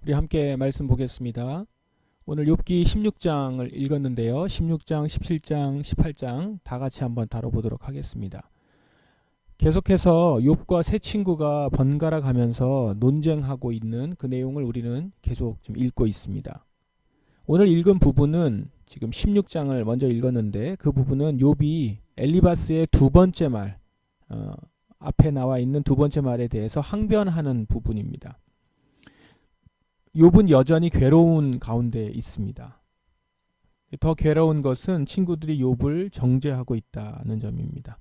우리 함께 말씀 보겠습니다. 오늘 욥기 16장을 읽었는데요. 16장, 17장, 18장 다 같이 한번 다뤄보도록 하겠습니다. 계속해서 욥과 세 친구가 번갈아 가면서 논쟁하고 있는 그 내용을 우리는 계속 좀 읽고 있습니다. 오늘 읽은 부분은 지금 16장을 먼저 읽었는데 그 부분은 욥이 엘리바스의 두 번째 말, 앞에 나와 있는 두 번째 말에 대해서 항변하는 부분입니다. 욥은 여전히 괴로운 가운데 있습니다. 더 괴로운 것은 친구들이 욥을 정죄하고 있다는 점입니다.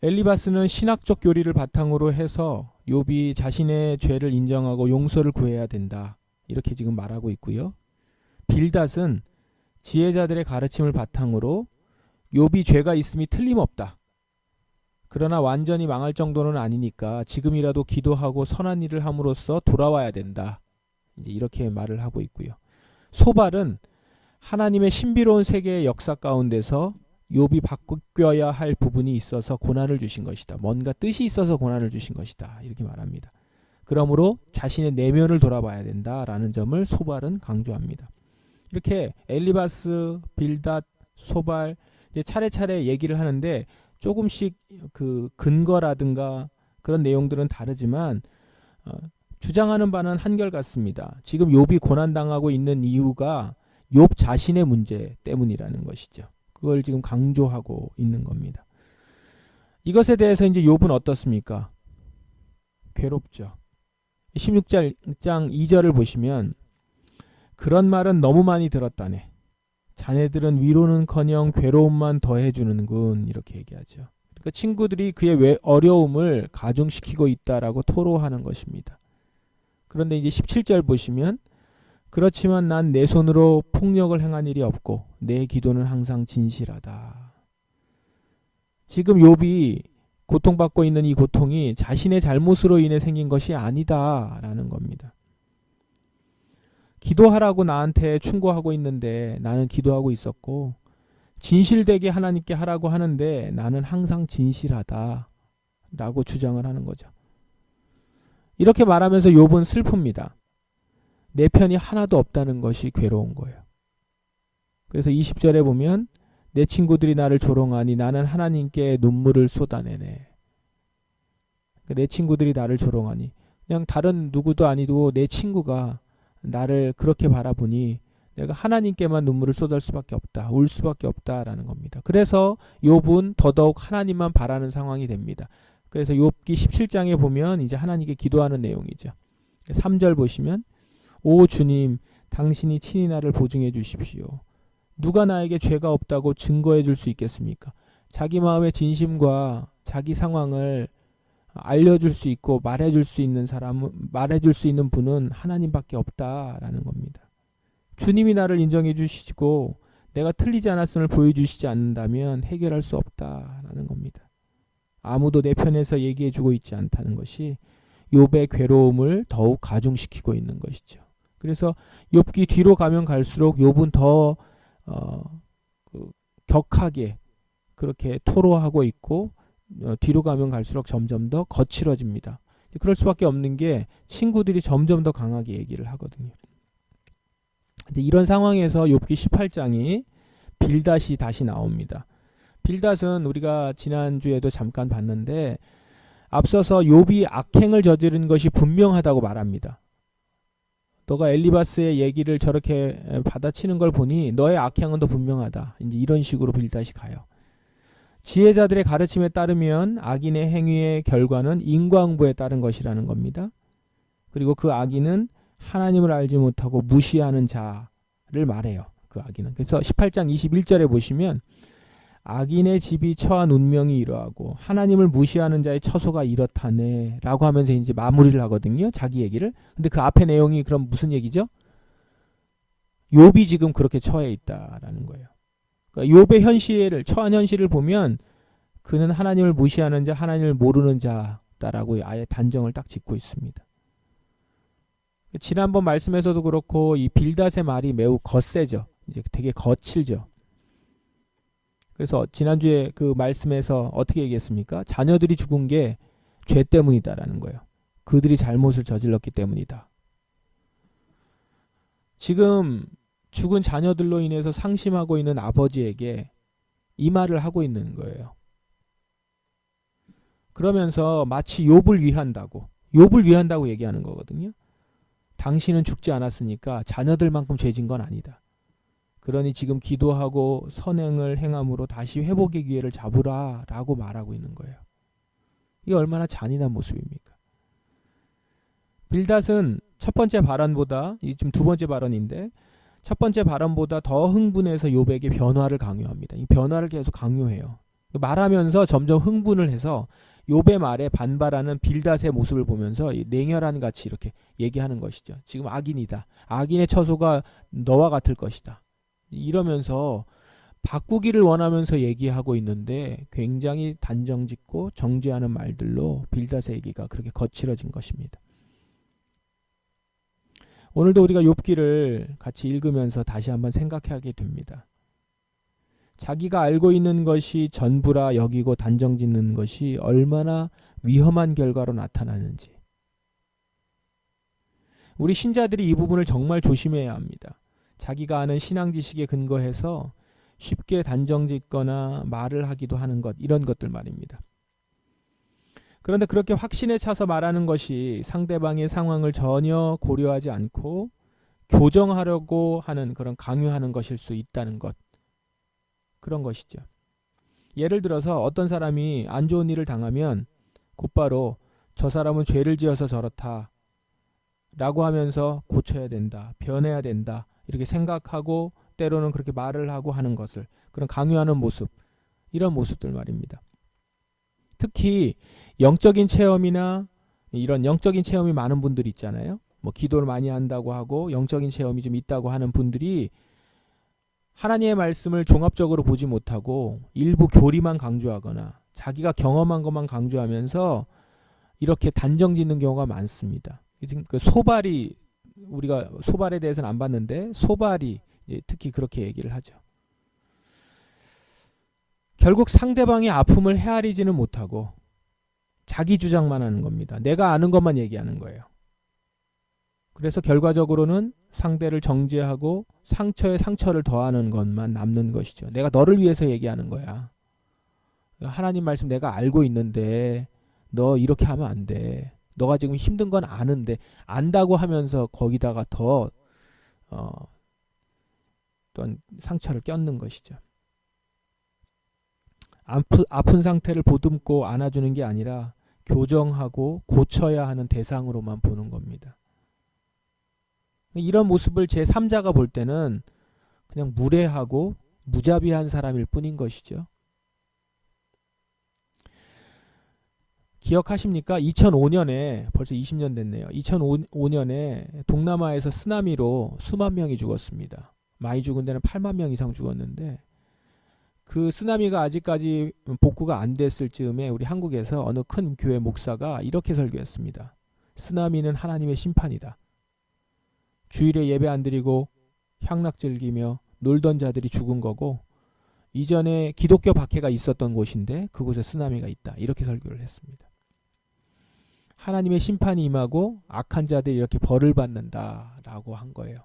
엘리바스는 신학적 교리를 바탕으로 해서 욥이 자신의 죄를 인정하고 용서를 구해야 된다, 이렇게 지금 말하고 있고요. 빌닷은 지혜자들의 가르침을 바탕으로 욥이 죄가 있음이 틀림없다, 그러나 완전히 망할 정도는 아니니까 지금이라도 기도하고 선한 일을 함으로써 돌아와야 된다, 이제 이렇게 말을 하고 있고요. 소발은 하나님의 신비로운 세계의 역사 가운데서 욥이 바뀌어야 할 부분이 있어서 고난을 주신 것이다, 뭔가 뜻이 있어서 고난을 주신 것이다, 이렇게 말합니다. 그러므로 자신의 내면을 돌아봐야 된다라는 점을 소발은 강조합니다. 이렇게 엘리바스, 빌닷, 소발 차례차례 얘기를 하는데 조금씩 그 근거라든가 그런 내용들은 다르지만 주장하는 바는 한결같습니다. 지금 욥이 고난당하고 있는 이유가 욥 자신의 문제 때문이라는 것이죠. 그걸 지금 강조하고 있는 겁니다. 이것에 대해서 이제 욥은 어떻습니까? 괴롭죠. 16장 2절을 보시면 그런 말은 너무 많이 들었다네. 자네들은 위로는커녕 괴로움만 더해주는군, 이렇게 얘기하죠. 그러니까 친구들이 그의 어려움을 가중시키고 있다라고 토로하는 것입니다. 그런데 이제 17절 보시면 그렇지만 난 내 손으로 폭력을 행한 일이 없고 내 기도는 항상 진실하다. 지금 욥이 고통받고 있는 이 고통이 자신의 잘못으로 인해 생긴 것이 아니다라는 겁니다. 기도하라고 나한테 충고하고 있는데 나는 기도하고 있었고, 진실되게 하나님께 하라고 하는데 나는 항상 진실하다 라고 주장을 하는 거죠. 이렇게 말하면서 욥은 슬픕니다. 내 편이 하나도 없다는 것이 괴로운 거예요. 그래서 20절에 보면 내 친구들이 나를 조롱하니 나는 하나님께 눈물을 쏟아내네. 내 친구들이 나를 조롱하니, 그냥 다른 누구도 아니고 내 친구가 나를 그렇게 바라보니 내가 하나님께만 눈물을 쏟을 수밖에 없다, 울 수밖에 없다라는 겁니다. 그래서 욥은 더더욱 하나님만 바라는 상황이 됩니다. 그래서 욥기 17장에 보면 이제 하나님께 기도하는 내용이죠. 3절 보시면 오 주님, 당신이 친히 나를 보증해 주십시오. 누가 나에게 죄가 없다고 증거해 줄 수 있겠습니까? 자기 마음의 진심과 자기 상황을 알려줄 수 있고 말해줄 수 있는 말해줄 수 있는 분은 하나님밖에 없다라는 겁니다. 주님이 나를 인정해 주시고 내가 틀리지 않았음을 보여주시지 않는다면 해결할 수 없다라는 겁니다. 아무도 내 편에서 얘기해 주고 있지 않다는 것이 욥의 괴로움을 더욱 가중시키고 있는 것이죠. 그래서 욥기 뒤로 가면 갈수록 욥은 더 격하게 그렇게 토로하고 있고, 뒤로 가면 갈수록 점점 더 거칠어집니다. 그럴 수밖에 없는 게 친구들이 점점 더 강하게 얘기를 하거든요. 이제 이런 상황에서 욥기 18장이 빌닷이 다시 나옵니다. 빌닷은 우리가 지난주에도 잠깐 봤는데 앞서서 욥이 악행을 저지른 것이 분명하다고 말합니다. 너가 엘리바스의 얘기를 저렇게 받아치는 걸 보니 너의 악행은 더 분명하다, 이제 이런 식으로 빌닷이 가요. 지혜자들의 가르침에 따르면 악인의 행위의 결과는 인과응보에 따른 것이라는 겁니다. 그리고 그 악인은 하나님을 알지 못하고 무시하는 자를 말해요. 그 악인은. 그래서 18장 21절에 보시면 악인의 집이 처한 운명이 이러하고 하나님을 무시하는 자의 처소가 이렇다네 라고 하면서 이제 마무리를 하거든요, 자기 얘기를. 근데 그 앞에 내용이 그럼 무슨 얘기죠? 욥이 지금 그렇게 처해 있다라는 거예요. 그러니까 욥의 처한 현실을 보면 그는 하나님을 무시하는 자, 하나님을 모르는 자다라고 아예 단정을 딱 짓고 있습니다. 지난번 말씀에서도 그렇고 이 빌닷의 말이 매우 거세죠. 이제 되게 거칠죠. 그래서 지난주에 그 말씀에서 어떻게 얘기했습니까? 자녀들이 죽은 게 죄 때문이다라는 거예요. 그들이 잘못을 저질렀기 때문이다. 지금 죽은 자녀들로 인해서 상심하고 있는 아버지에게 이 말을 하고 있는 거예요. 그러면서 마치 욥을 위한다고 얘기하는 거거든요. 당신은 죽지 않았으니까 자녀들만큼 죄진 건 아니다. 그러니 지금 기도하고 선행을 행함으로 다시 회복의 기회를 잡으라 라고 말하고 있는 거예요. 이게 얼마나 잔인한 모습입니까? 빌닷은 첫 번째 발언보다, 이 지금 두 번째 발언인데, 첫 번째 발언보다 더 흥분해서 욥에게 변화를 강요합니다. 이 변화를 계속 강요해요. 말하면서 점점 흥분을 해서 욥의 말에 반발하는 빌닷의 모습을 보면서 냉혈한 같이 이렇게 얘기하는 것이죠. 지금 악인이다. 악인의 처소가 너와 같을 것이다. 이러면서 바꾸기를 원하면서 얘기하고 있는데 굉장히 단정짓고 정죄하는 말들로 빌닷의 얘기가 그렇게 거칠어진 것입니다. 오늘도 우리가 욥기를 같이 읽으면서 다시 한번 생각하게 됩니다. 자기가 알고 있는 것이 전부라 여기고 단정짓는 것이 얼마나 위험한 결과로 나타나는지. 우리 신자들이 이 부분을 정말 조심해야 합니다. 자기가 아는 신앙 지식에 근거해서 쉽게 단정짓거나 말을 하기도 하는 것, 이런 것들 말입니다. 그런데 그렇게 확신에 차서 말하는 것이 상대방의 상황을 전혀 고려하지 않고 교정하려고 하는 그런 강요하는 것일 수 있다는 것, 그런 것이죠. 예를 들어서 어떤 사람이 안 좋은 일을 당하면 곧바로 저 사람은 죄를 지어서 저렇다 라고 하면서 고쳐야 된다, 변해야 된다 이렇게 생각하고 때로는 그렇게 말을 하고 하는 것을, 그런 강요하는 모습, 이런 모습들 말입니다. 특히 영적인 체험이나 이런 영적인 체험이 많은 분들 있잖아요. 뭐 기도를 많이 한다고 하고 영적인 체험이 좀 있다고 하는 분들이 하나님의 말씀을 종합적으로 보지 못하고 일부 교리만 강조하거나 자기가 경험한 것만 강조하면서 이렇게 단정짓는 경우가 많습니다. 지금 그 소발이, 우리가 소발에 대해서는 안 봤는데 소발이 이제 특히 그렇게 얘기를 하죠. 결국 상대방의 아픔을 헤아리지는 못하고 자기 주장만 하는 겁니다. 내가 아는 것만 얘기하는 거예요. 그래서 결과적으로는 상대를 정죄하고 상처에 상처를 더하는 것만 남는 것이죠. 내가 너를 위해서 얘기하는 거야. 하나님 말씀 내가 알고 있는데 너 이렇게 하면 안 돼. 너가 지금 힘든 건 아는데, 안다고 하면서 거기다가 더 또한 상처를 껴는 것이죠. 아픈 상태를 보듬고 안아주는 게 아니라 교정하고 고쳐야 하는 대상으로만 보는 겁니다. 이런 모습을 제3자가 볼 때는 그냥 무례하고 무자비한 사람일 뿐인 것이죠. 기억하십니까? 2005년에, 벌써 20년 됐네요. 2005년에 동남아에서 쓰나미로 수만 명이 죽었습니다. 많이 죽은 데는 8만 명 이상 죽었는데, 그 쓰나미가 아직까지 복구가 안 됐을 즈음에 우리 한국에서 어느 큰 교회 목사가 이렇게 설교했습니다. 쓰나미는 하나님의 심판이다. 주일에 예배 안 드리고 향락 즐기며 놀던 자들이 죽은 거고, 이전에 기독교 박해가 있었던 곳인데 그곳에 쓰나미가 있다. 이렇게 설교를 했습니다. 하나님의 심판이 임하고 악한 자들이 이렇게 벌을 받는다라고 한 거예요.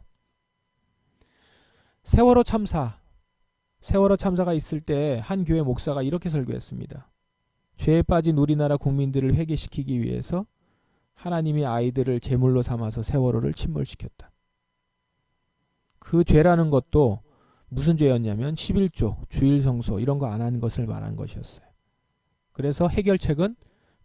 세월호 참사가 있을 때 한 교회 목사가 이렇게 설교했습니다. 죄에 빠진 우리나라 국민들을 회개시키기 위해서 하나님이 아이들을 제물로 삼아서 세월호를 침몰시켰다. 그 죄라는 것도 무슨 죄였냐면 11조, 주일성소 이런 거 안 한 것을 말한 것이었어요. 그래서 해결책은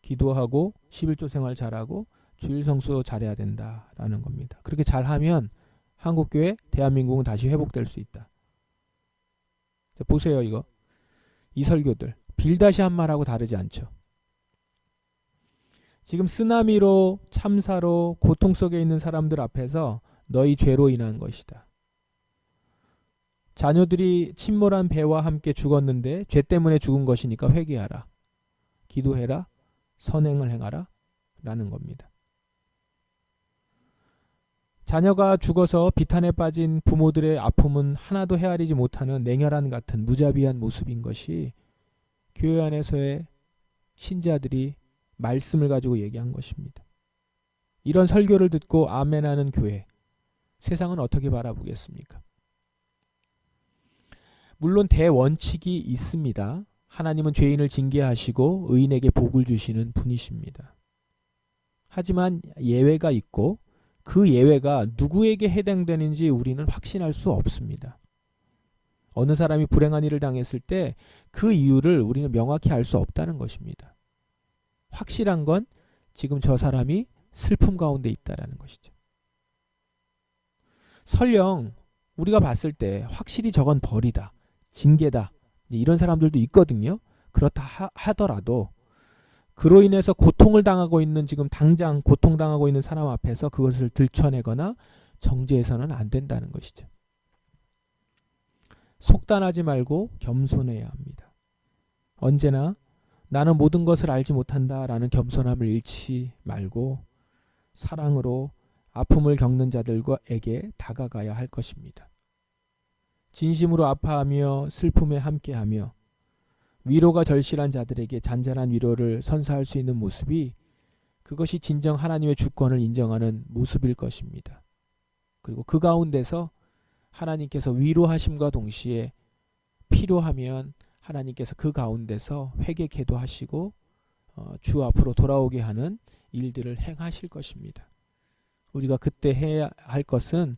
기도하고 11조 생활 잘하고 주일성소 잘해야 된다라는 겁니다. 그렇게 잘하면 한국교회, 대한민국은 다시 회복될 수 있다. 자, 보세요. 이 설교들 빌닷이 한 말하고 다르지 않죠. 지금 쓰나미로, 참사로 고통 속에 있는 사람들 앞에서 너희 죄로 인한 것이다. 자녀들이 침몰한 배와 함께 죽었는데 죄 때문에 죽은 것이니까 회개하라. 기도해라. 선행을 행하라. 라는 겁니다. 자녀가 죽어서 비탄에 빠진 부모들의 아픔은 하나도 헤아리지 못하는 냉혈한 같은 무자비한 모습인 것이 교회 안에서의 신자들이 말씀을 가지고 얘기한 것입니다. 이런 설교를 듣고 아멘하는 교회, 세상은 어떻게 바라보겠습니까? 물론 대원칙이 있습니다. 하나님은 죄인을 징계하시고 의인에게 복을 주시는 분이십니다. 하지만 예외가 있고 그 예외가 누구에게 해당되는지 우리는 확신할 수 없습니다. 어느 사람이 불행한 일을 당했을 때 그 이유를 우리는 명확히 알 수 없다는 것입니다. 확실한 건 지금 저 사람이 슬픔 가운데 있다는 것이죠. 설령 우리가 봤을 때 확실히 저건 벌이다, 징계다, 이런 사람들도 있거든요. 그렇다 하더라도 그로 인해서 고통을 당하고 있는, 지금 당장 고통당하고 있는 사람 앞에서 그것을 들춰내거나 정죄해서는 안 된다는 것이죠. 속단하지 말고 겸손해야 합니다. 언제나 나는 모든 것을 알지 못한다라는 겸손함을 잃지 말고 사랑으로 아픔을 겪는 자들에게 다가가야 할 것입니다. 진심으로 아파하며 슬픔에 함께하며 위로가 절실한 자들에게 잔잔한 위로를 선사할 수 있는 모습이, 그것이 진정 하나님의 주권을 인정하는 모습일 것입니다. 그리고 그 가운데서 하나님께서 위로하심과 동시에 필요하면 하나님께서 그 가운데서 회개케도 하시고 주 앞으로 돌아오게 하는 일들을 행하실 것입니다. 우리가 그때 해야 할 것은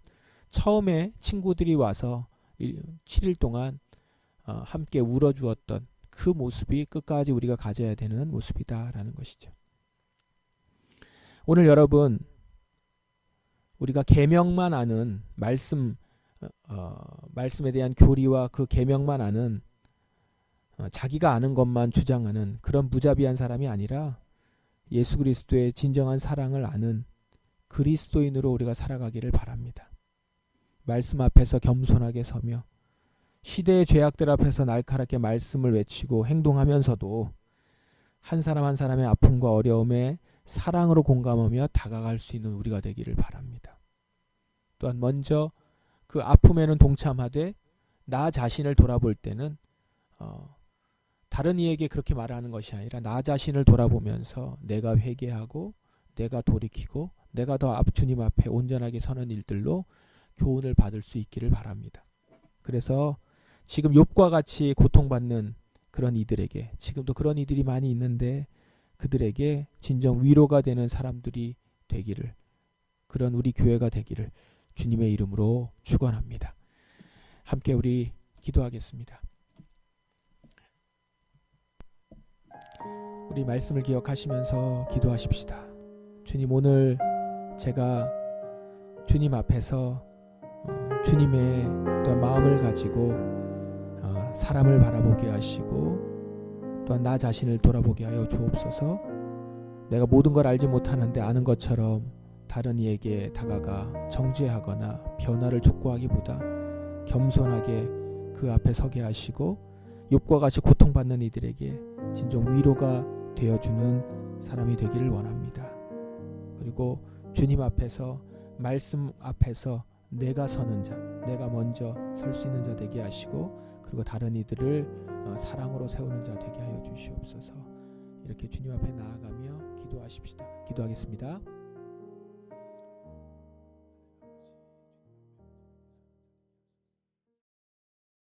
처음에 친구들이 와서 7일 동안 함께 울어주었던 그 모습이 끝까지 우리가 가져야 되는 모습이다라는 것이죠. 오늘 여러분, 우리가 계명만 아는 말씀에 대한 교리와 그 계명만 아는 자기가 아는 것만 주장하는 그런 무자비한 사람이 아니라 예수 그리스도의 진정한 사랑을 아는 그리스도인으로 우리가 살아가기를 바랍니다. 말씀 앞에서 겸손하게 서며 시대의 죄악들 앞에서 날카롭게 말씀을 외치고 행동하면서도 한 사람 한 사람의 아픔과 어려움에 사랑으로 공감하며 다가갈 수 있는 우리가 되기를 바랍니다. 또한 먼저 그 아픔에는 동참하되 나 자신을 돌아볼 때는 다른 이에게 그렇게 말하는 것이 아니라 나 자신을 돌아보면서 내가 회개하고 내가 돌이키고 내가 더 주님 앞에 온전하게 서는 일들로 교훈을 받을 수 있기를 바랍니다. 그래서 지금 욥과 같이 고통받는 그런 이들에게, 지금도 그런 이들이 많이 있는데 그들에게 진정 위로가 되는 사람들이 되기를, 그런 우리 교회가 되기를 주님의 이름으로 축원합니다. 함께 우리 기도하겠습니다. 우리 말씀을 기억하시면서 기도하십시다. 주님, 오늘 제가 주님 앞에서 주님의 또한 마음을 가지고 사람을 바라보게 하시고 또한 나 자신을 돌아보게 하여 주옵소서. 내가 모든 걸 알지 못하는데 아는 것처럼 다른 이에게 다가가 정죄하거나 변화를 촉구하기보다 겸손하게 그 앞에 서게 하시고 욥과 같이 고통받는 이들에게 진정 위로가 되어주는 사람이 되기를 원합니다. 그리고 주님 앞에서, 말씀 앞에서 내가 서는 자, 내가 먼저 설 수 있는 자 되게 하시고 그리고 다른 이들을 사랑으로 세우는 자 되게 하여 주시옵소서. 이렇게 주님 앞에 나아가며 기도하십시다. 기도하겠습니다.